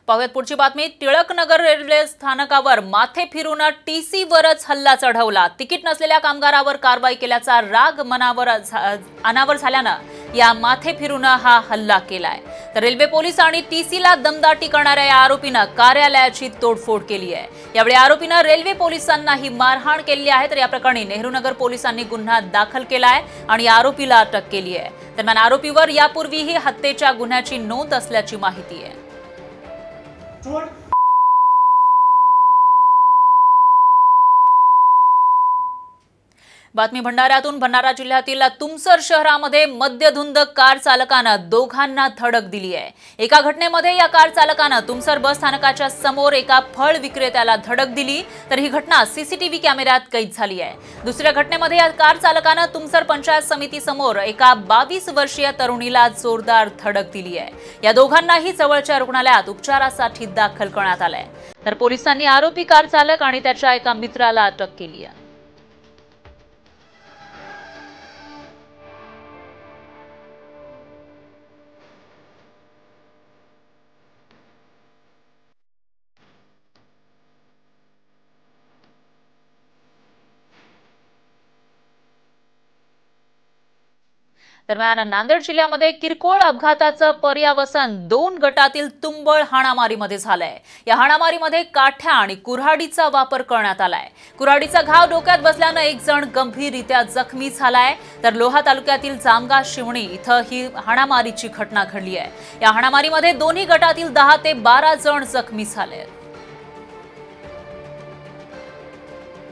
पाहुयात पुढची बातमी। टिळकनगर रेल्वे स्थानकावर माथे फिरून टीसीवरच हल्ला चढवला। तिकीट नसलेल्या कामगारावर कारवाई केल्याचा राग अनावर झाल्यानं या माथे फिरून हा हल्ला केलाय। तर रेल्वे पोलीस आणि टीसीला दमदाटी करणाऱ्या या आरोपीनं कार्यालयाची तोडफोड केली आहे। यावेळी आरोपीनं रेल्वे पोलिसांनाही मारहाण केली आहे। तर या प्रकरणी नेहरूनगर पोलिसांनी गुन्हा दाखल केलाय आणि आरोपीला अटक केली आहे। दरम्यान आरोपीवर यापूर्वीही हत्येच्या गुन्ह्याची नोंद असल्याची माहिती आहे। बातमी भंडाऱ्यातून। भंडारा जिल्ह्यातील तुमसर शहरामध्ये मद्यधुंद कार चालकानं दोघांना धडक दिली आहे। एका घटनेमध्ये या कार चालकानं तुमसर बस स्थानकाच्या समोर एका फळ विक्रेत्याला धडक दिली, तर ही घटना सीसीटीव्ही कॅमेऱ्यात कैद झाली आहे। दुसऱ्या घटनेमध्ये या कार चालकानं तुमसर पंचायत समिती समोर एका 22 वर्षीय तरुणीला जोरदार धडक दिली आहे। या दोघांनाही जवळच्या रुग्णालयात उपचारासाठी दाखल करण्यात आलंय। तर पोलिसांनी आरोपी कार चालक आणि त्याच्या एका मित्राला अटक केली आहे। दरम्यान नांदेड जिल्ह्यामध्ये किरकोळ अपघाताचं पर्यावसन 2 गटातील तुंबळ हाणामारीमध्ये झालंय। या हाणामारीमध्ये काठ्या आणि कुऱ्हाडीचा वापर करण्यात आलाय। कुऱ्हाडीचा घाव डोक्यात बसल्यानं एक जण गंभीररित्या जखमी झालाय। तर लोहा तालुक्यातील जामगा शिवणी इथं ही हाणामारीची घटना घडली आहे। या हाणामारीमध्ये दोन्ही गटातील 10 ते 12 जण जखमी झाले।